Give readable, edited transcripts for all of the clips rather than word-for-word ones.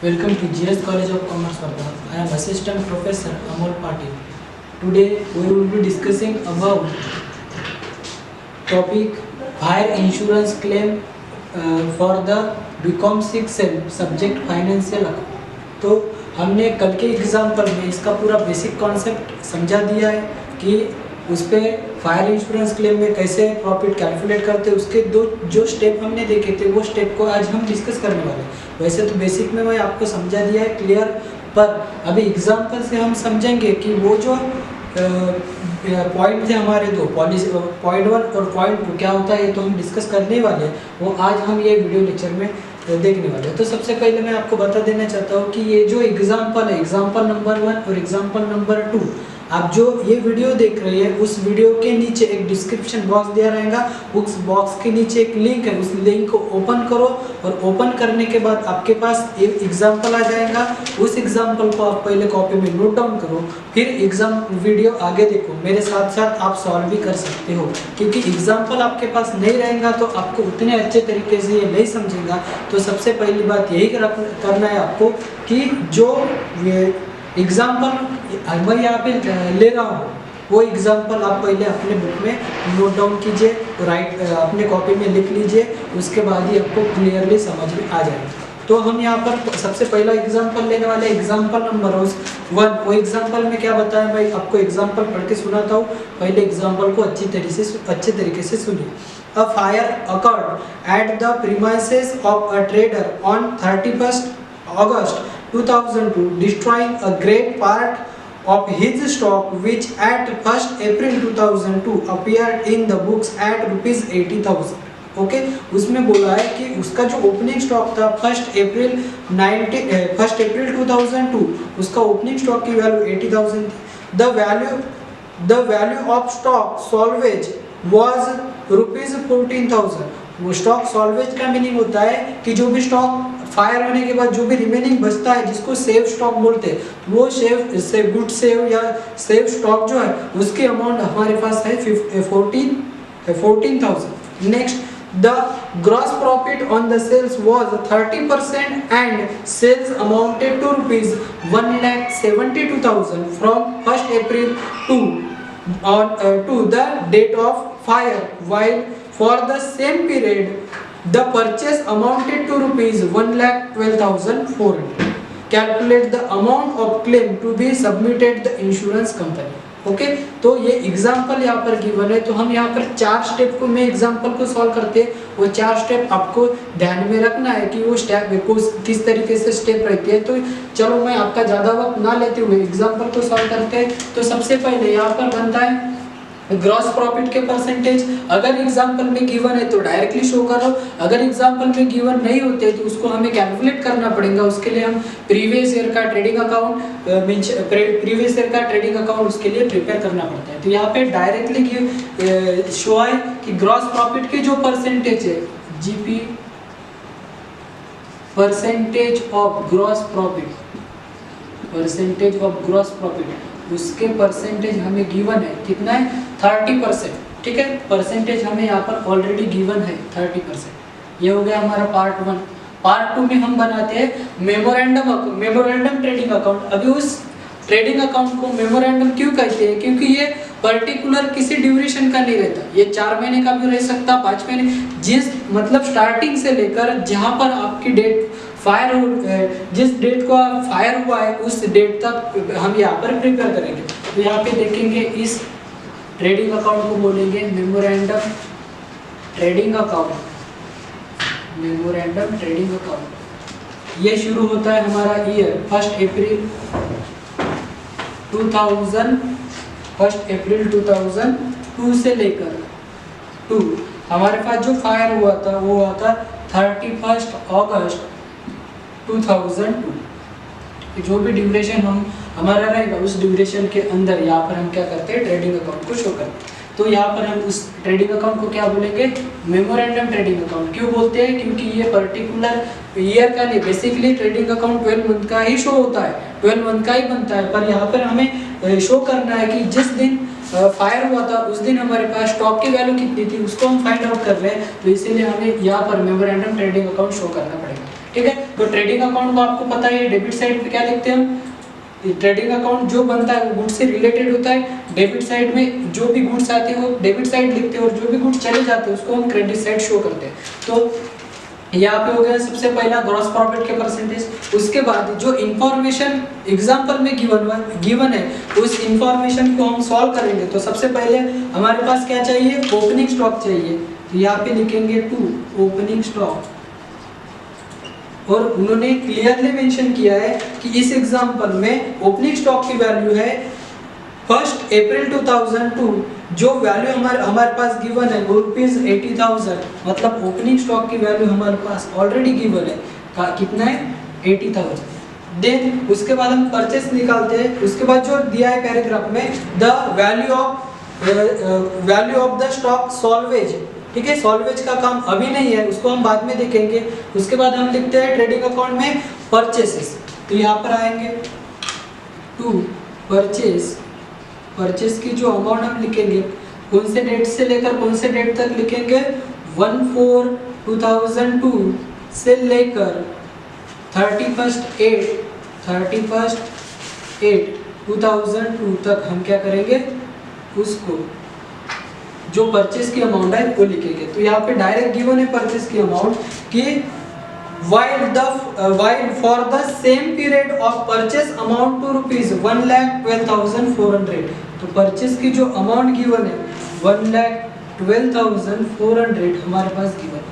Welcome to GS College of Commerce, Varda. I am Assistant Professor Amol Patil. Today we will be discussing about topic fire insurance claim for the BCom 6 subject financial account. तो हमने कल के example में इसका पूरा basic concept समझा दिया है कि उस पर फायर इंश्योरेंस क्लेम में कैसे प्रॉफिट कैलकुलेट करते हैं। उसके दो जो स्टेप हमने देखे थे वो स्टेप को आज हम डिस्कस करने वाले हैं। वैसे तो बेसिक में मैं आपको समझा दिया है क्लियर, पर अभी एग्जाम्पल से हम समझेंगे कि वो जो पॉइंट थे हमारे दो पॉलिसी पॉइंट 1 और पॉइंट 2 क्या होता है, ये तो हम डिस्कस करने वाले हैं। वो आज हम ये वीडियो लेक्चर में देखने वाले हैं। तो सबसे पहले मैं आपको बता देना चाहता हूँ कि ये जो एग्जाम्पल है, एग्जाम्पल नंबर 1 और एग्जाम्पल नंबर 2, आप जो ये वीडियो देख रहे हैं उस वीडियो के नीचे एक डिस्क्रिप्शन बॉक्स दिया रहेगा। उस बॉक्स के नीचे एक लिंक है, उस लिंक को ओपन करो और ओपन करने के बाद आपके पास एक एग्जाम्पल आ जाएगा। उस एग्जाम्पल को आप पहले कॉपी में नोट डाउन करो, फिर एग्जाम वीडियो आगे देखो। मेरे साथ साथ आप सॉल्व भी कर सकते हो, क्योंकि एग्जाम्पल आपके पास नहीं रहेगा तो आपको उतने अच्छे तरीके से ये नहीं समझेगा। तो सबसे पहली बात यही करना है आपको कि जो एग्जाम्पल मैं यहाँ पे ले रहा हूँ वो एग्जाम्पल आप पहले अपने बुक में नोट डाउन कीजिए, राइट अपने कॉपी में लिख लीजिए, उसके बाद ही आपको क्लियरली समझ में आ जाएगा। तो हम यहाँ पर सबसे पहला एग्जाम्पल लेने वाले एग्जाम्पल नंबर 1। वो एग्जाम्पल में क्या बताया, मैं आपको एग्जाम्पल पढ़ के सुनाता हूँ। पहले एग्जाम्पल को अच्छे तरीके से सुनिए। A fire occurred at the premises of a trader on 31st August 2002, destroying a great part of his stock, which at 1st April 2002 appeared in the books at rupees 80,000. Okay, उसमें बोला है कि उसका जो ओपनिंग स्टॉक था 1 अप्रैल 2002, उसका opening stock की value 80,000 थी। The value of stock salvage was rupees 14,000। वो स्टॉक सॉल्वेज का मीनिंग होता है कि जो भी स्टॉक फायर होने के बाद जो भी रिमेनिंग बचता है, जिसको सेव स्टॉक बोलते हैं, वो गुड सेव या सेव स्टॉक जो है उसकी अमाउंट हमारे पास है 14,000। Next, the gross profit on the sales was 30% and sales amounted to rupees 1,72,000 from 1st April to the date of fire, while for the same period the purchase amounted to rupees 1,12,400. Calculate the amount of claim to be submitted the insurance company. Okay, तो ये example यहाँ पर given है। तो हम यहाँ पर 4 step को में एग्जाम्पल को सॉल्व करते हैं। वो 4 स्टेप आपको ध्यान में रखना है कि वो स्टेप को किस तरीके से स्टेप रहती है। तो चलो मैं आपका ज़्यादा वक्त ना लेते हुए एग्जाम्पल को सॉल्व करते हैं। तो सबसे पहले यहाँ पर बनता है ग्रॉस प्रॉफिट के परसेंटेज। अगर एग्जाम्पल में गिवन है तो डायरेक्टली शो करो, अगर एग्जाम्पल में गिवन नहीं होते तो उसको हमें कैलकुलेट करना पड़ेगा। उसके लिए हम प्रीवियस ईयर का ट्रेडिंग अकाउंट उसके लिए प्रिपेयर करना पड़ता है। तो यहाँ पे डायरेक्टली शो है कि ग्रॉस प्रॉफिट के जो परसेंटेज है, GP percentage of gross profit, उसके परसेंटेज हमें गिवन है कितना है 30%। ठीक है, परसेंटेज हमें यहाँ पर ऑलरेडी गिवन है 30%। ये हो गया हमारा पार्ट 1। पार्ट 2 में हम बनाते हैं मेमोरेंडम ट्रेडिंग अकाउंट। अभी उस ट्रेडिंग अकाउंट को मेमोरेंडम क्यों कहते हैं, क्योंकि ये पर्टिकुलर किसी ड्यूरेशन का नहीं रहता। ये 4 महीने का भी रह सकता, 5 महीने, जिस मतलब स्टार्टिंग से लेकर जहाँ पर आपकी डेट फायर जिस डेट को फायर हुआ है उस डेट तक हम यहाँ पर प्रिपेयर करेंगे। तो यहाँ पे देखेंगे इस ट्रेडिंग अकाउंट को बोलेंगे मेमोरेंडम ट्रेडिंग अकाउंट। ये शुरू होता है हमारा ईयर 1 अप्रैल 2002 से लेकर हमारे पास जो फायर हुआ था वो हुआ था 31 अगस्त 2002। जो भी ड्यूरेशन हमारा रहेगा उस ड्यूरेशन के अंदर यहाँ पर हम क्या करते हैं, ट्रेडिंग अकाउंट को शो करते हैं। तो यहाँ पर हम उस ट्रेडिंग अकाउंट को क्या बोलेंगे, मेमोरेंडम ट्रेडिंग अकाउंट। क्यों बोलते हैं, क्योंकि ये पर्टिकुलर ईयर का नहीं, बेसिकली ट्रेडिंग अकाउंट 12 मंथ का ही शो होता है, 12 मंथ का ही बनता है। पर यहाँ पर हमें शो करना है कि जिस दिन फायर हुआ था उस दिन हमारे पास स्टॉक की वैल्यू कितनी थी उसको हम फाइंड आउट कर रहे हैं। तो इसीलिए हमें यहाँ पर मेमोरेंडम ट्रेडिंग अकाउंट शो करना पड़ेगा। ठीक है। तो ट्रेडिंग अकाउंट को आपको पता है डेबिट साइड पे क्या लिखते हैं हम, ट्रेडिंग अकाउंट जो बनता है वो गुड्स से रिलेटेड होता है। डेबिट साइड में जो भी गुड्स आते हैं वो डेबिट साइड लिखते हैं और जो भी गुड्स चले जाते हैं उसको हम क्रेडिट साइड शो करते हैं। तो यहाँ पे हो गया सबसे पहला ग्रॉस प्रॉफिट के परसेंटेज। उसके बाद जो इंफॉर्मेशन एग्जांपल में गिवन है उस इंफॉर्मेशन को हम सॉल्व करेंगे। तो सबसे पहले हमारे पास क्या चाहिए, ओपनिंग स्टॉक चाहिए। तो यहाँ पे लिखेंगे 2 ओपनिंग स्टॉक, और उन्होंने क्लियरली मेंशन किया है कि इस एग्जांपल में ओपनिंग स्टॉक की वैल्यू है 1 अप्रैल 2002। जो वैल्यू हमारे पास गिवन है वो ₹80,000, मतलब ओपनिंग स्टॉक की वैल्यू हमारे पास ऑलरेडी गिवन है कितना है 80,000। देन उसके बाद हम परचेस निकालते हैं। उसके बाद जो दिया है पैराग्राफ में the value of the stock salvage, ठीक है। सॉल्वेज का काम अभी नहीं है, उसको हम बाद में देखेंगे। उसके बाद हम लिखते हैं ट्रेडिंग अकाउंट में परचेसेस। तो यहाँ पर आएंगे टू परचेस की जो अमाउंट हम लिखेंगे कौन से डेट से लेकर कौन से डेट तक लिखेंगे, 1/4/2002 से लेकर 31/8/2002 तक हम क्या करेंगे, उसको जो परचेस की अमाउंट है वो लिखेंगे। तो यहाँ पे डायरेक्ट गिवन है परचेस की अमाउंट कि while for the same period of purchase amount to ₹1,12,400। तो परचेस की जो अमाउंट गिवन है 1,12,400 हमारे पास गिवन है।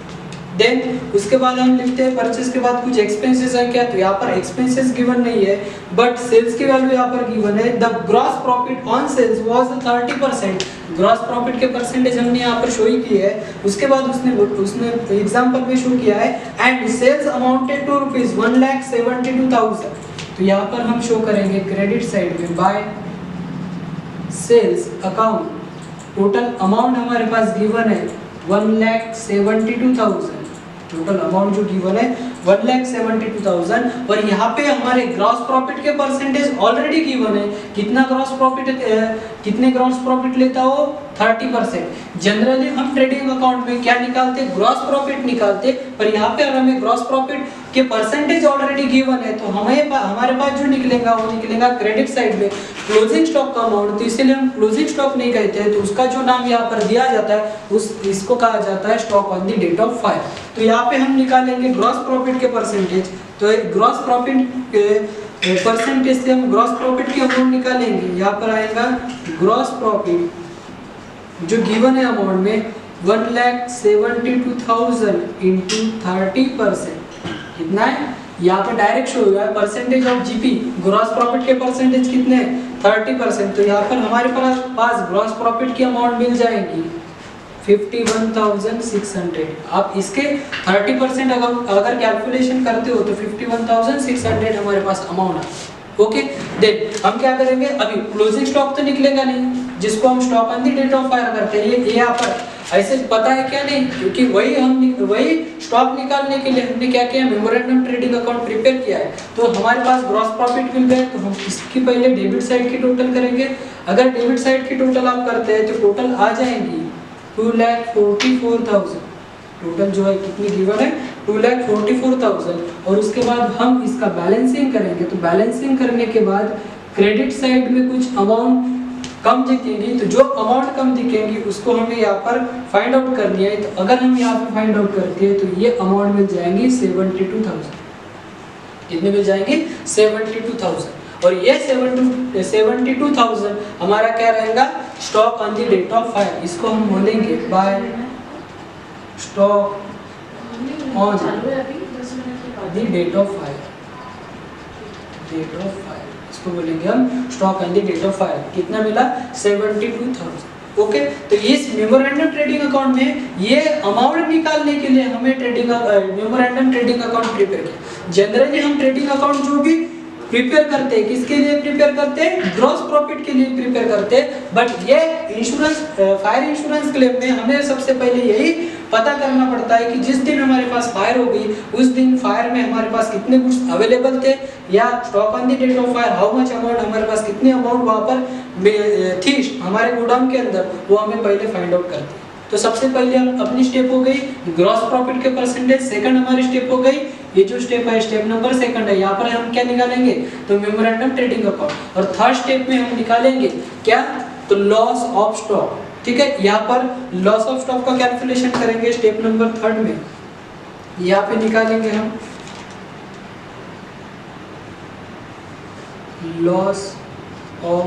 देन उसके बाद हम लिखते हैं परचेस के बाद कुछ एक्सपेंसेस है क्या, तो यहाँ पर एक्सपेंसेस गिवन नहीं है बट सेल्स की वैल्यू यहाँ पर गिवन है। The gross profit on sales was 30%। Gross profit के परसेंटेज हमने यहाँ पर शो ही किया है। उसके बाद उसने एग्जांपल में शो किया है एंड सेल्स अमाउंटेड टू ₹1,72,000। तो यहाँ पर हम शो करेंगे क्रेडिट साइड में by sales account total amount हमारे पास गिवन है 1,72,000। टोटल अमाउंट जो गिवन है 1,72,000, और यहाँ पे हमारे ग्रॉस प्रॉफिट के परसेंटेज ऑलरेडी गिवन है। कितना ग्रॉस प्रॉफिट, कितने ग्रॉस प्रॉफिट लेता हो 30%। जनरली हम ट्रेडिंग अकाउंट में क्या निकालते, ग्रॉस प्रॉफिट निकालते, पर यहाँ पे अगर हमें ग्रॉस प्रॉफिट के परसेंटेज ऑलरेडी गिवन है तो हमारे पास जो निकलेगा वो निकलेगा क्रेडिट साइड में क्लोजिंग स्टॉक का अमाउंट। तो इसीलिए हम क्लोजिंग स्टॉक नहीं कहते हैं, तो उसका जो नाम यहाँ पर दिया जाता है इसको कहा जाता है stock on the date of fire. तो यहाँ पे हम निकालेंगे ग्रॉस प्रॉफिट के परसेंटेज। तो ग्रॉस प्रॉफिट परसेंटेज से हम ग्रॉस प्रॉफिट की अमाउंट निकालेंगे। यहाँ पर आएगा ग्रॉस प्रॉफिट जो गिवन है अमाउंट में 1,72,000 इंटू 30%। कितना है यहाँ पे डायरेक्ट शो हुआ है percentage of GP. Gross profit के परसेंटेज कितने हैं 30%। तो यहाँ पर हमारे पास ग्रॉस प्रॉफिट की अमाउंट मिल जाएगी 51,600। आप इसके 30% अगर कैलकुलेशन करते हो तो 51,600 हमारे पास अमाउंट है। ओके, देन हम क्या करेंगे, अभी क्लोजिंग स्टॉक तो निकलेगा नहीं जिसको हम stock on the date of fire करते हैं। ये यहाँ पर ऐसे पता है क्या नहीं, क्योंकि वही स्टॉक निकालने के लिए हमने क्या किया, मेमोरेंडम ट्रेडिंग अकाउंट प्रिपेयर किया है। तो हमारे पास ग्रॉस प्रॉफिट मिल गए तो हम इसकी पहले डेबिट साइड की टोटल करेंगे। अगर डेबिट साइड की टोटल आप करते हैं तो टोटल आ जाएंगी 2,44,000। टोटल जो है कितनी गिवन है 2,44,000। और उसके बाद हम इसका बैलेंसिंग करेंगे। तो बैलेंसिंग करने के बाद क्रेडिट साइड में कुछ अमाउंट कम दिखेंगी, तो जो अमाउंट कम दिखेंगी उसको हमें यहाँ पर फाइंड आउट करनी है। तो अगर हम यहाँ पर फाइंड आउट करते हैं तो ये अमाउंट मिल जाएंगी 72,000। कितने मिल जाएंगे 72,000। और ये 72,000 हमारा क्या रहेगा, stock on the date of fire. इसको हम बोलेंगे by stock on the date of fire. इसको बोलेंगे हम stock on the date of fire. कितना मिला 72,000। ओके, तो इस मेमोरेंडम ट्रेडिंग अकाउंट में ये अमाउंट निकालने के लिए हमें मेमोरेंडम ट्रेडिंग अकाउंट प्रिपेयर किया। जनरली हम ट्रेडिंग अकाउंट जो भी प्रिपेयर करते हैं किसके लिए प्रिपेयर करते हैं, ग्रॉस प्रॉफिट के लिए प्रिपेयर करते हैं। बट ये इंश्योरेंस फायर इंश्योरेंस क्लेम में हमें सबसे पहले यही पता करना पड़ता है कि जिस दिन हमारे पास फायर हो गई उस दिन फायर में हमारे पास कितने गुड्स अवेलेबल थे, या stock on the date of fire how much amount हमारे पास कितनी अमाउंट वहाँ पर थी हमारे गोडाउन के अंदर, वो हमें पहले फाइंड आउट करते हैं। तो तो सबसे पहले अपनी स्टेप हो गई ग्रॉस प्रॉफिट के परसेंटेज, सेकंड हमारी स्टेप हो गई ये जो स्टेप है स्टेप नंबर सेकंड है, यहाँ पर हम क्या निकालेंगे तो मेमोरेंडम ट्रेडिंग अकाउंट, और थर्ड स्टेप में हम निकालेंगे क्या तो लॉस ऑफ स्टॉक। ठीक है, यहाँ पर लॉस ऑफ स्टॉक का कैलकुलेशन करेंगे स्टेप नंबर थर्ड में, यहाँ पे निकालेंगे हम लॉस ऑफ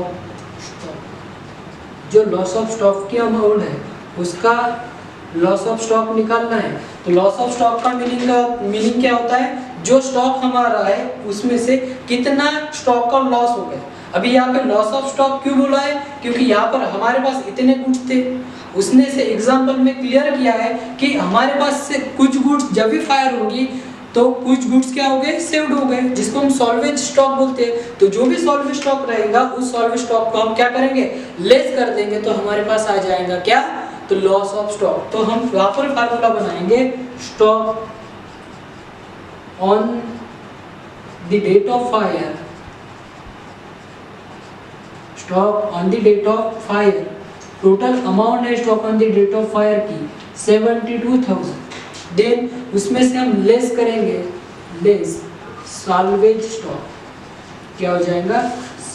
स्टॉक। जो लॉस ऑफ स्टॉक की अमाउंट है उसका लॉस ऑफ स्टॉक निकालना है। तो लॉस ऑफ स्टॉक का मीनिंग क्या होता है, जो स्टॉक हमारा है उसमें से कितना स्टॉक का लॉस हो गया। अभी यहाँ पे लॉस ऑफ स्टॉक क्यों बोला है, क्योंकि यहाँ पर हमारे पास इतने गुड्स थे, उसने से एग्जांपल में क्लियर किया है कि हमारे पास से कुछ गुड्स जब भी फायर होगी तो कुछ गुड्स क्या हो गए सेव्ड हो गए, जिसको हम सॉल्वेज स्टॉक बोलते हैं। तो जो भी सॉल्वेज स्टॉक रहेगा उस सॉल्वेज स्टॉक को हम क्या करेंगे लेस कर देंगे, तो हमारे पास आ जाएगा क्या तो लॉस ऑफ स्टॉक। तो हम यहाँ पर फार्मूला बनाएंगे stock on the date of fire, stock on the date of fire, total amount है stock on the date of fire की 72,000, देन उसमें से हम लेस करेंगे लेस सॉल्वेज स्टॉक, क्या हो जाएगा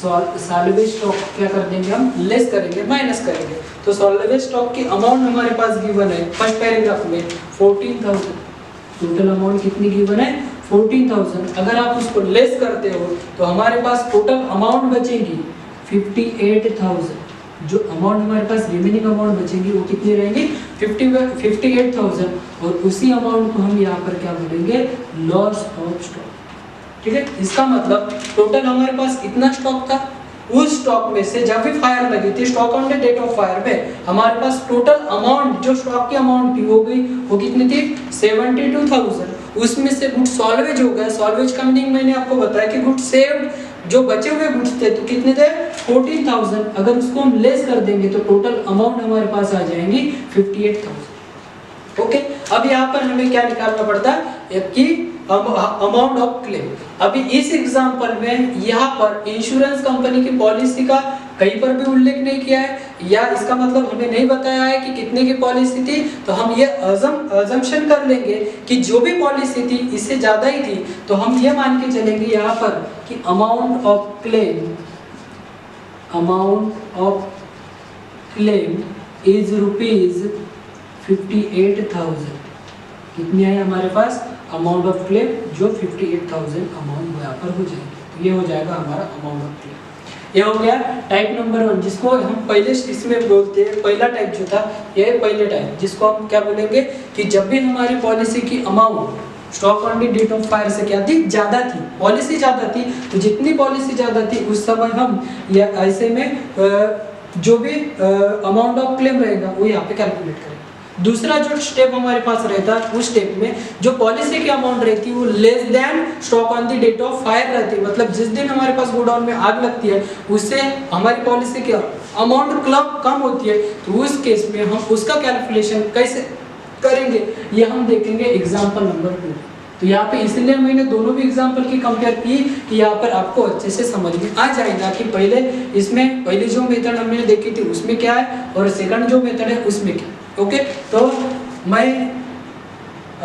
सॉल्वेज स्टॉक क्या कर देंगे हम लेस करेंगे माइनस करेंगे। तो सॉल्वेज स्टॉक की अमाउंट हमारे पास गिवन है फर्स्ट पैराग्राफ में 14,000, टोटल अमाउंट कितनी गिवन है 14,000। अगर आप उसको लेस करते हो तो हमारे पास टोटल अमाउंट बचेगी 58,000, जो अमाउंट हमारे पास रिमेनिंग अमाउंट बचेगी वो कितनी रहेंगी 58,000, और उसी अमाउंट को हम यहाँ पर क्या बोलेंगे लॉस ऑफ स्टॉक। ठीक है, इसका मतलब टोटल हमारे पास इतना स्टॉक था, उस स्टॉक में से जब भी फायर लगी थी stock on the date of fire में हमारे पास टोटल अमाउंट जो स्टॉक की अमाउंट थी वो कितनी थी 72,000, उसमें से गुड सॉल्वेज हो गया। सॉल्वेज का मीनिंग मैंने आपको बताया कि गुड सेव्ड, जो बचे हुए गुड्स थे तो कितने थे 14,000, अगर उसको हम लेस कर देंगे तो टोटल अमाउंट हमारे पास आ जाएंगी 58,000। ओके, अब यहाँ पर हमें क्या निकालना पड़ता है कि अमाउंट ऑफ क्लेम। अभी इस एग्जांपल में यहाँ पर इंश्योरेंस कंपनी की पॉलिसी का कहीं पर भी उल्लेख नहीं किया है, या इसका मतलब हमें नहीं बताया है कि कितने की पॉलिसी थी, तो हम ये अजम्पशन कर लेंगे कि जो भी पॉलिसी थी इससे ज्यादा ही थी, तो हम ये मान के चलेंगे यहाँ पर कि amount of claim is rupees 58,000। कितनी आई हमारे पास अमाउंट ऑफ क्लेम जो 58,000 अमाउंट यहाँ पर हो जाएगी। तो ये हो जाएगा हमारा अमाउंट ऑफ क्लेम। ये हो गया टाइप नंबर 1, जिसको हम पहले इसमें बोलते हैं पहला टाइप जो था ये पहले टाइप, जिसको हम क्या बोलेंगे कि जब भी हमारी पॉलिसी की amount stock on the date of fire से क्या थी ज्यादा थी, पॉलिसी ज्यादा थी, तो जितनी पॉलिसी ज्यादा थी उस समय हम या ऐसे में जो भी अमाउंट ऑफ क्लेम रहेगा वो यहाँ पे कैलकुलेट करेंगे। दूसरा जो स्टेप हमारे पास रहता है उस स्टेप में जो पॉलिसी की अमाउंट रहती है वो less than stock on the date of fire रहती है, मतलब जिस दिन हमारे पास गोडाउन में आग लगती है उससे हमारी पॉलिसी की अमाउंट कम होती है, तो उस केस में हम उसका कैलकुलेशन कैसे करेंगे ये हम देखेंगे एग्जाम्पल नंबर 2। तो यहाँ पे इसलिए मैंने दोनों भी एग्जाम्पल की कंपेयर की कि यहाँ पर आपको अच्छे से समझ में आ जाएगा कि पहले जो मेथड हमने देखी थी उसमें क्या है और सेकंड जो मेथड है उसमें क्या। ओके, तो मैं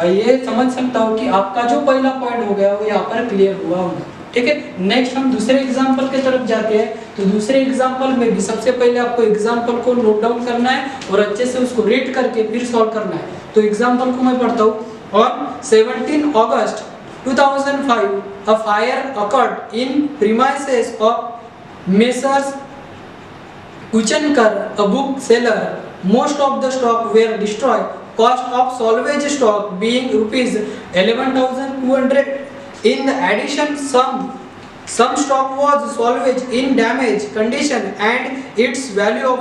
ये समझ सकता हूँ कि आपका जो पहला पॉइंट हो गया वो यहाँ पर क्लियर हुआ होगा। ठीक है, नेक्स्ट हम दूसरे एग्जाम्पल की तरफ जाते हैं। तो दूसरे एग्जाम्पल में भी सबसे पहले आपको एग्जाम्पल को नोट डाउन करना है और अच्छे से उसको रीड करके फिर सॉल्व करना है। तो एग्जाम्पल को मैं पढ़ता हूँ। On 17 August 2005, a fire occurred in premises of Messrs. Kuchankar, a bookseller. Most of the stock were destroyed. Cost of salvage stock being rupees 11,200. In addition, some stock was salvaged in damaged condition, and its value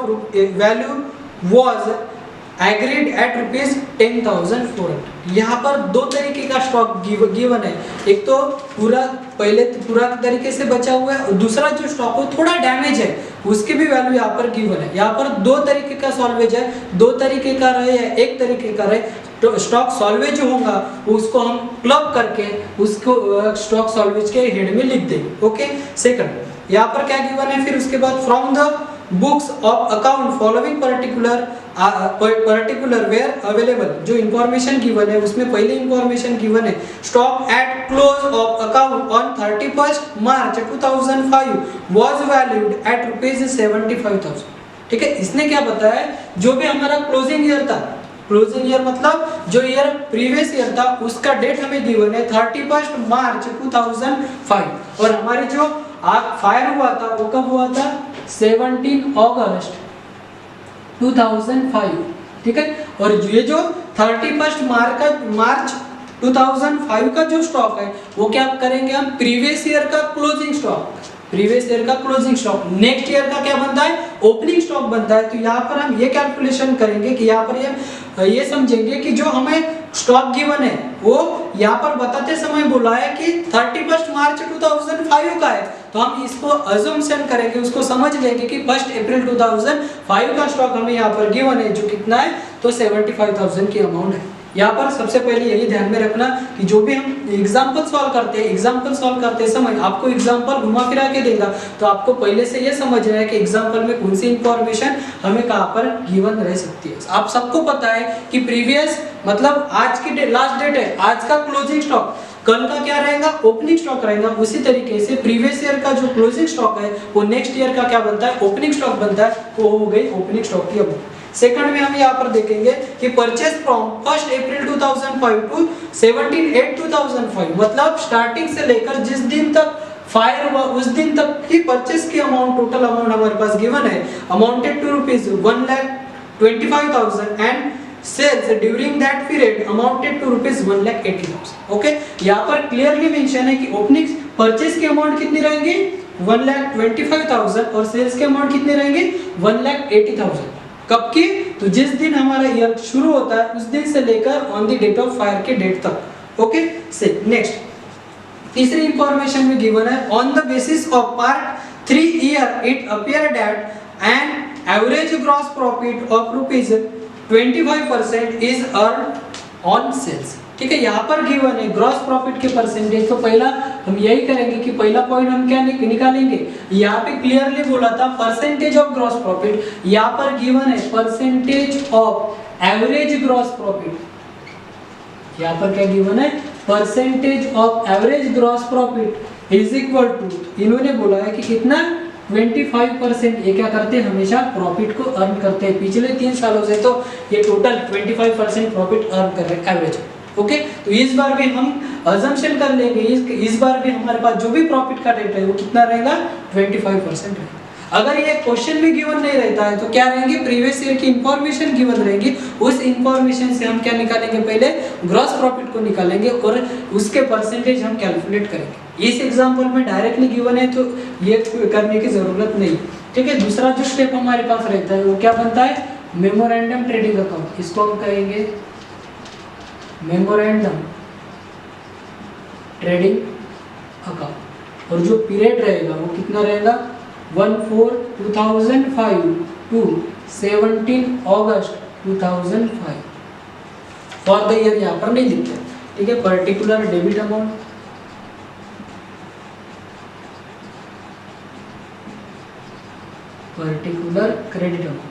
was agreed at rupees 10,400। यहाँ पर दो तरीके का stock given है, एक तो पूरा तरीके से बचा हुआ है और दूसरा जो स्टॉक हो थोड़ा डैमेज है उसकी भी वैल्यू यहाँ पर गिवन है। यहाँ पर दो तरीके का सॉल्वेज है, दो तरीके का रहे या एक तरीके का रहे, तो स्टॉक सॉल्वेज होगा उसको हम क्लब करके उसको स्टॉक सॉल्वेज के हेड में लिख देंगे। ओके, सेकंड यहाँ पर क्या गिवन है, फिर उसके बाद from the books of account following particular were available. जो इंफॉर्मेशन गिवन है उसमें पहले इंफॉर्मेशन गिवन है stock at close of account on 31 March 2005 was valued at ₹75,000। ठीक है, इसने क्या बताया, जो भी हमारा क्लोजिंग ईयर था, क्लोजिंग ईयर मतलब जो ईयर प्रीवियस ईयर था उसका डेट हमें गिवन है 31 मार्च 2005 और हमारे जो फायर हुआ था वो कब हुआ था 17 अगस्त 2005। ठीक है, और ये जो 31 मार्च 2005 का जो स्टॉक है वो क्या करेंगे हम, प्रीवियस ईयर का क्लोजिंग स्टॉक, प्रीवियस ईयर का क्लोजिंग स्टॉक, नेक्स्ट ईयर का क्या बनता है, ओपनिंग स्टॉक बनता है। तो यहाँ पर हम ये कैलकुलेशन करेंगे कि यहाँ पर ये समझेंगे कि जो हमें स्टॉक गिवन है वो यहाँ पर बताते समय बोला है कि 31 मार्च 2005 का है, तो हम इसको अजम्पशन करेंगे, उसको समझ लेंगे कि 1 अप्रैल 2005 का स्टॉक हमें यहाँ पर गिवन है जो कितना है, तो 75,000 की अमाउंट है। यहाँ पर सबसे पहले यही ध्यान में रखना कि जो भी हम एग्जाम्पल सॉल्व करते हैं, एग्जाम्पल सॉल्व करते समय आपको एग्जाम्पल घुमा फिरा के देगा, तो आपको पहले से ये समझना है कि एग्जाम्पल में कौन सी इंफॉर्मेशन हमें कहाँ पर गिवन रह सकती है। आप सबको पता है कि प्रीवियस मतलब आज की लास्ट डेट है, आज का क्लोजिंग स्टॉक, कल का क्या रहेगा, ओपनिंग स्टॉक रहेगा। उसी तरीके से प्रीवियस ईयर का जो क्लोजिंग स्टॉक है वो नेक्स्ट ईयर का क्या बनता है, ओपनिंग स्टॉक बनता है, वो हो गई ओपनिंग स्टॉक की अमाउंट। सेकंड में हम यहाँ पर देखेंगे कि परचेज फ्रॉम 1 अप्रैल 2005 टू 17/8/2005 मतलब स्टार्टिंग से लेकर जिस दिन तक फायर हुआ उस दिन तक की परचेज की अमाउंट, टोटल अमाउंट हमारे पास गिवन है, amounted to ₹1,25,000 and sales during that period amounted to ₹1,80,000। Okay, यहाँ पर क्लियरली मेंशन है कि ओपनिंग परचेज की अमाउंट कितनी रहेंगी 1,25,000 और सेल्स के अमाउंट कितने रहेंगे 1,80,000। कब की, तो जिस दिन हमारा ईयर शुरू होता है उस दिन से लेकर on the date of fire के डेट तक। ओके, से नेक्स्ट तीसरी इंफॉर्मेशन में गिवन है on the basis of part 3 year it appear that an average gross profit of ₹25% is earn on sales. ठीक है, यहाँ पर गिवन है ग्रॉस प्रॉफिट के परसेंटेज। तो पहला हम यही करेंगे कि पहला पॉइंट हम क्या निकालेंगे, यहाँ पे क्लियरली बोला था परसेंटेज ऑफ ग्रॉस प्रॉफिट, यहाँ पर गिवन है percentage of average gross profit, यहाँ पर क्या गिवन है percentage of average gross profit is equal to, इन्होंने बोला है कि कितना 25%। ये क्या करते हैं, हमेशा प्रॉफिट को अर्न करते हैं, पिछले 3 सालों से तो ये टोटल 25% प्रॉफिट अर्न कर रहे हैं एवरेज। ओके, तो इस बार भी हम अजम्पशन कर लेंगे, इस बार भी हमारे पास जो भी प्रॉफिट का रेट है वो कितना रहेगा 25% रहेगा। अगर ये क्वेश्चन भी गिवन नहीं रहता है तो क्या रहेंगे, प्रीवियस ईयर की इंफॉर्मेशन गिवन रहेगी, उस इंफॉर्मेशन से हम क्या निकालेंगे, पहले ग्रॉस प्रॉफिट को निकालेंगे और उसके परसेंटेज हम कैलकुलेट करेंगे। इस एग्जांपल में डायरेक्टली गिवन है तो ये करने की जरूरत नहीं। ठीक है, दूसरा जो स्टेप हमारे पास रहता है वो क्या बनता है, मेमोरेंडम ट्रेडिंग अकाउंट, इसको हम कहेंगे मेमोरेंडम ट्रेडिंग अकाउंट और जो पीरियड रहेगा वो कितना रहेगा 1/4/2005 to 17 August 2005 for the year यहाँ पर नहीं लिखते। ठीक है, particular debit amount, particular credit amount,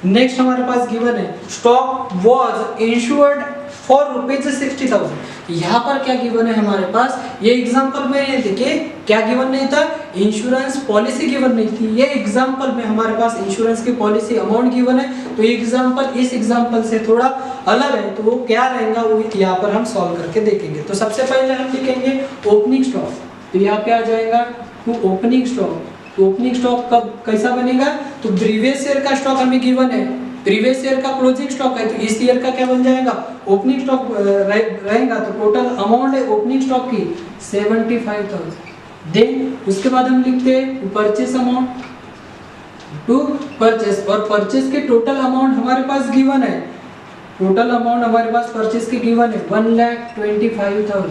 next हमारे पास गिवन है स्टॉक वॉज इंश्योर्ड फॉर ₹60,000। यहाँ पर क्या गिवन है हमारे पास, ये एग्जांपल में देखिए क्या गिवन नहीं था, इंश्योरेंस पॉलिसी गिवन नहीं थी, ये एग्जांपल में हमारे पास इंश्योरेंस की पॉलिसी अमाउंट गिवन है। तो ये एग्जांपल इस एग्जांपल से थोड़ा अलग है, तो वो क्या रहेगा वो यहाँ पर हम सॉल्व करके देखेंगे। तो सबसे पहले हम लिखेंगे ओपनिंग स्टॉक, तो यहाँ पे आ जाएगा to opening stock. Opening stock कब कैसा बनेगा, तो प्रीवियस ईयर का स्टॉक हमें गिवन है, प्रीवियस ईयर का क्लोजिंग स्टॉक है, तो इस ईयर का क्या बन जाएगा ओपनिंग स्टॉक रहेगा। तो टोटल अमाउंट है ओपनिंग स्टॉक की 75,000। देन उसके बाद हम लिखते हैं परचेस अमाउंट टू परचेस, और परचेस के टोटल अमाउंट हमारे पास गिवन है, टोटल अमाउंट हमारे पास परचेस की गिवन है 1,25,000।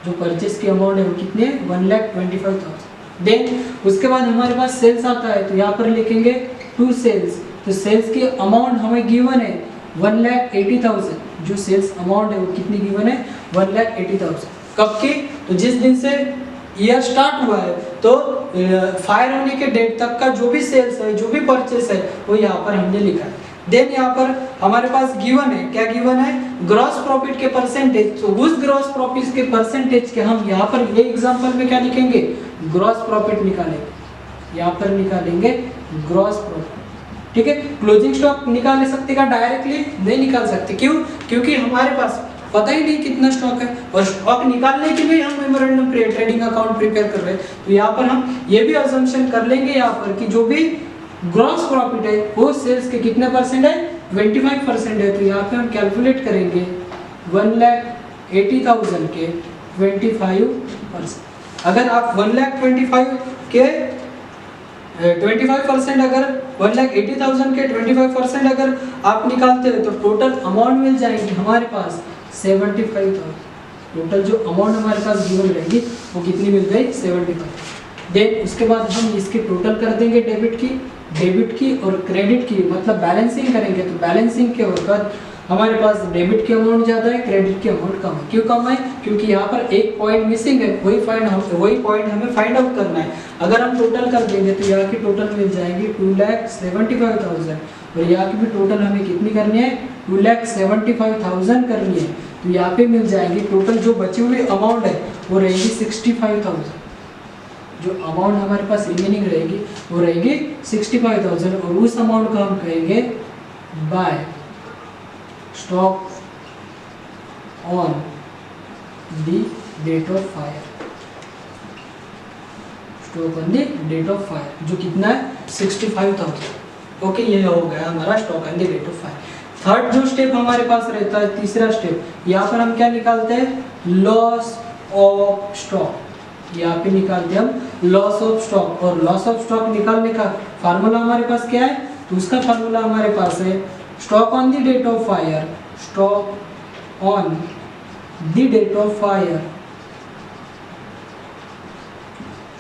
जो परचेस की अमाउंट है वो कितने 1,25,000। देन उसके बाद हमारे पास सेल्स आता है, तो यहाँ पर लिखेंगे टू सेल्स, तो सेल्स की अमाउंट हमें गिवन है 1,80,000 जो सेल्स अमाउंट है वो कितनी गिवन है, 1,80,000। कब की, तो जिस दिन से ईयर स्टार्ट हुआ है तो फायर होने के डेट तक का जो भी सेल्स है, जो भी परचेस है, वो यहाँ पर हमने लिखा है। देन यहाँ पर हमारे पास गिवन है, क्या गिवन है, ग्रॉस प्रॉफिट के परसेंटेज। तो उस ग्रॉस प्रॉफिट के परसेंटेज के हम यहाँ पर ये एग्जांपल में क्या लिखेंगे, ग्रॉस प्रॉफिट निकालेंगे, यहाँ पर निकालेंगे ग्रॉस प्रॉफिट। ठीक है, क्लोजिंग स्टॉक निकाल सकते का डायरेक्टली नहीं निकाल सकते, क्यों, क्योंकि हमारे पास पता ही नहीं कितना स्टॉक है, और स्टॉक निकालने के लिए हम मेमोरेंडम ट्रेडिंग अकाउंट प्रिपेयर कर रहे हैं। तो यहाँ पर हम ये भी अजम्पशन कर लेंगे यहाँ पर कि जो भी ग्रॉस प्रॉफिट है वो सेल्स के कितने परसेंट है, 25% है। तो यहाँ पे हम कैलकुलेट करेंगे 1,80,000 के 25%। अगर आप 1,25,000 के 25% अगर 1,80,000 के 25% अगर आप निकालते हो तो टोटल अमाउंट मिल जाएगी हमारे पास 75,000। टोटल जो अमाउंट हमारे पास गिवन रहेगी वो कितनी मिल गई, 75। देन उसके बाद हम इसके टोटल कर देंगे डेबिट की और क्रेडिट की, मतलब बैलेंसिंग करेंगे। तो बैलेंसिंग के वक्त हमारे पास डेबिट की अमाउंट ज़्यादा है, क्रेडिट की अमाउंट कम है। क्यों कम है, क्योंकि यहाँ पर एक पॉइंट मिसिंग है, वही पॉइंट हमें फाइंड आउट करना है। अगर हम टोटल कर देंगे तो यहाँ की टोटल मिल जाएगी 2,75,000, और यहाँ की भी टोटल हमें कितनी करनी है, 2,75,000 करनी है। तो यहाँ पे मिल जाएगी टोटल जो बची हुई अमाउंट है वो रहेगी 65,000। जो अमाउंट हमारे पास रिमेनिंग रहेगी वो रहेगी 65,000, और उस अमाउंट को हम कहेंगे by stock on the date of fire. Stock on the date of fire जो कितना है, 65,000। ओके, ये हो गया हमारा stock on the date of fire. Third जो स्टेप हमारे पास रहता है, तीसरा स्टेप, यहाँ पर हम क्या निकालते हैं, लॉस ऑफ स्टॉक। यहाँ पे निकालते हैं हम लॉस ऑफ स्टॉक, और लॉस ऑफ स्टॉक निकालने का फार्मूला हमारे पास क्या है, तो उसका फार्मूला हमारे पास है stock on the date of fire, stock on the date of fire,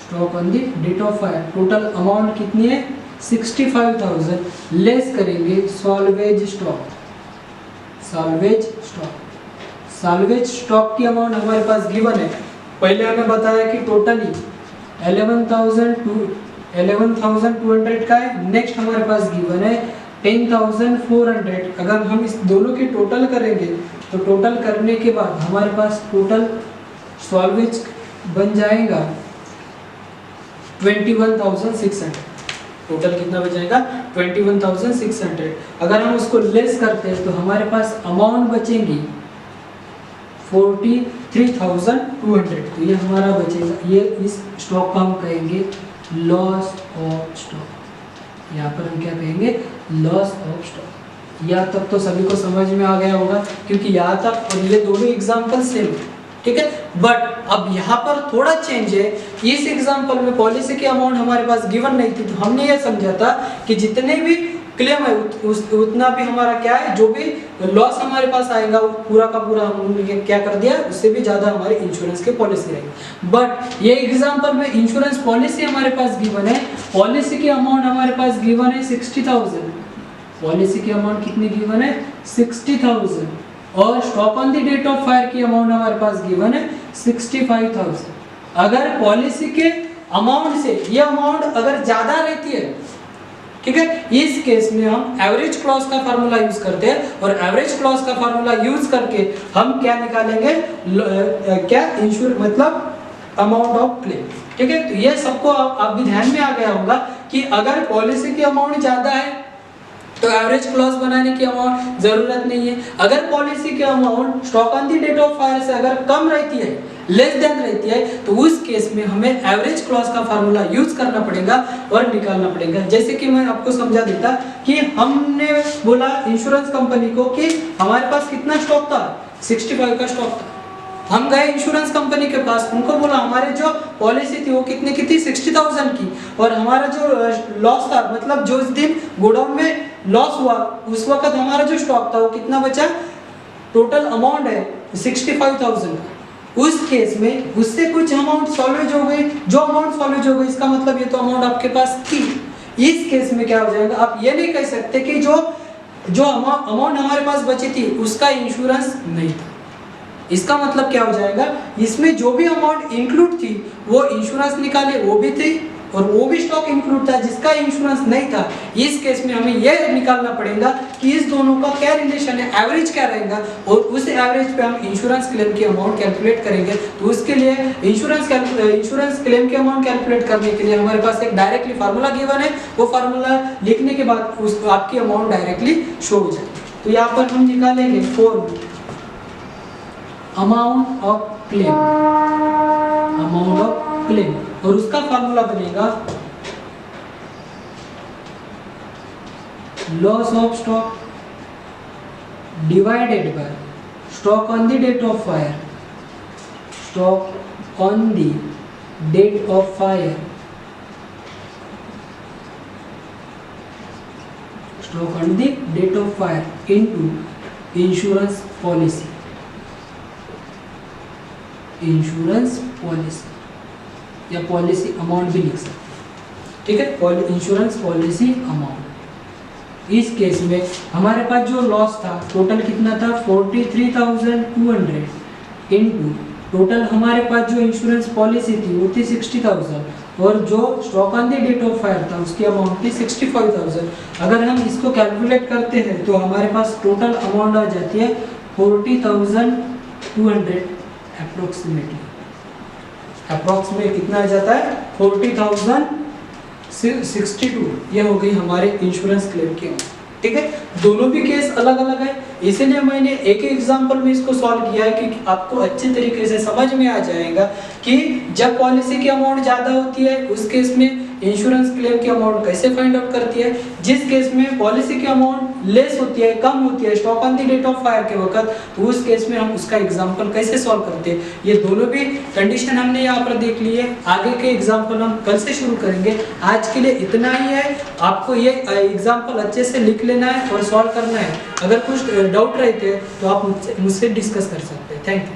stock on the date of fire. Total amount कितनी है, 65,000, लेस करेंगे सॉल्वेज स्टॉक। सॉल्वेज स्टॉक की अमाउंट हमारे पास गिवन है, पहले हमें बताया कि टोटली 11,200 का है। नेक्स्ट हमारे पास गिवन है 10,400। अगर हम इस दोनों की टोटल करेंगे तो टोटल करने के बाद हमारे पास टोटल सॉल्वेज बन जाएगा 21,600। टोटल कितना बच जाएगा, 21,600। अगर हम उसको लेस करते हैं तो हमारे पास अमाउंट बचेंगी 43,200। तो ये हमारा बचेगा, ये इस स्टॉक को हम कहेंगे लॉस ऑफ स्टॉक। यहाँ पर हम क्या कहेंगे, लॉस ऑफ स्टॉक। यहाँ तक तो सभी को समझ में आ गया होगा, क्योंकि यहाँ तक और ये दोनों एग्जाम्पल सेम है, ठीक है। बट अब यहाँ पर थोड़ा चेंज है। इस एग्जाम्पल में पॉलिसी की अमाउंट हमारे पास गिवन नहीं थी, तो हमने ये समझा था कि जितने भी क्लेम है उतना भी हमारा क्या है, जो भी लॉस हमारे पास आएगा वो पूरा का पूरा हमने क्या कर दिया, उससे भी ज़्यादा हमारी इंश्योरेंस की पॉलिसी रहेगी। बट ये एग्जाम्पल में इंश्योरेंस पॉलिसी हमारे पास गिवन है, पॉलिसी की अमाउंट हमारे पास गिवन है 60,000। पॉलिसी की अमाउंट कितनी गिवन है, 60,000, और stock on the date of fire की अमाउंट हमारे पास गिवन है 65,000। अगर पॉलिसी के अमाउंट से ये अमाउंट अगर ज़्यादा रहती है, ठीक है, इस केस में हम एवरेज क्लॉज का फार्मूला यूज करते हैं, और एवरेज क्लॉज का फार्मूला यूज करके हम क्या निकालेंगे, क्या इंश्योर मतलब अमाउंट ऑफ क्लेम, ठीक है। तो ये सबको आप भी ध्यान में आ गया होगा कि अगर पॉलिसी की अमाउंट ज्यादा है तो एवरेज क्लॉज बनाने की अमाउंट जरूरत नहीं है। अगर पॉलिसी की amount stock on the date of fire से अगर कम रहती है, लेस देन रहती है, तो उस केस में हमें एवरेज क्लॉज का फार्मूला यूज करना पड़ेगा और निकालना पड़ेगा। जैसे कि मैं आपको समझा देता कि हमने बोला इंश्योरेंस कंपनी को कि हमारे पास कितना स्टॉक था, 65 का स्टॉक था। हम गए इंश्योरेंस कंपनी के पास, उनको बोला हमारे जो पॉलिसी थी वो कितने की थी, 60,000 की, और हमारा जो लॉस था, मतलब जो इस दिन गोडाउन में लॉस हुआ उस वक्त हमारा जो स्टॉक था वो कितना बचा, टोटल अमाउंट है 65,000 का। उस केस में उससे कुछ अमाउंट सॉल्वेज हो गई, जो अमाउंट सॉल्वेज हो गई इसका मतलब ये तो अमाउंट आपके पास थी। इस केस में क्या हो जाएगा, आप ये नहीं कह सकते कि जो जो अमाउंट हमारे पास बची थी उसका इंश्योरेंस नहीं था। इसका मतलब क्या हो जाएगा, इसमें जो भी अमाउंट इंक्लूड थी वो इंश्योरेंस निकाले वो भी थी, और वो भी स्टॉक इंक्लूड था जिसका इंश्योरेंस नहीं था। इस केस में हमें यह निकालना पड़ेगा कि इस दोनों का क्या रिलेशन है, एवरेज क्या रहेगा, और उस एवरेज पे हम इंश्योरेंस क्लेम की अमाउंट कैलकुलेट करेंगे। तो उसके लिए इंश्योरेंस क्लेम की अमाउंट कैलकुलेट करने के लिए हमारे पास एक डायरेक्टली फार्मूला गिवन है, वो फार्मूला लिखने के बाद उस आपकी अमाउंट डायरेक्टली शो हो जाएगी। तो यहाँ पर हम निकालेंगे फॉर अमाउंट ऑफ क्लेम, और उसका फार्मूला बनेगा loss of stock divided by stock on the date of fire, stock on the date of fire, stock on the date of fire into insurance policy, insurance policy या policy amount भी लिख सकते हैं, ठीक है, insurance policy amount. इस case में हमारे पास जो लॉस था टोटल कितना था 43,200 इनटू टोटल हमारे पास जो इंश्योरेंस पॉलिसी थी वो थी 60,000, और जो stock on the date of fire था उसकी अमाउंट थी 65,000। अगर हम इसको कैलकुलेट करते हैं तो हमारे पास टोटल अमाउंट आ जाती है 40,200 अप्रोक्सीमेट कितना आ जाता है 40,062। ये हो गई हमारे इंश्योरेंस क्लेम की अमाउंट, ठीक है। दोनों भी केस अलग अलग है, इसीलिए मैंने एक एग्जांपल में इसको सॉल्व किया है कि आपको अच्छे तरीके से समझ में आ जाएगा कि जब पॉलिसी की अमाउंट ज़्यादा होती है उस केस में इंश्योरेंस क्लेम की अमाउंट कैसे फाइंड आउट करती है, जिस केस में पॉलिसी की अमाउंट लेस होती है, कम होती है stock on the date of fire के वक्त, तो उस केस में हम उसका एग्जांपल कैसे सॉल्व करते हैं। ये दोनों भी कंडीशन हमने यहाँ पर देख ली है, आगे के एग्जांपल हम कल से शुरू करेंगे। आज के लिए इतना ही है, आपको ये एग्जांपल अच्छे से लिख लेना है और सॉल्व करना है। अगर कुछ डाउट रहते हैं तो आप मुझसे डिस्कस कर सकते हैं। Thank you.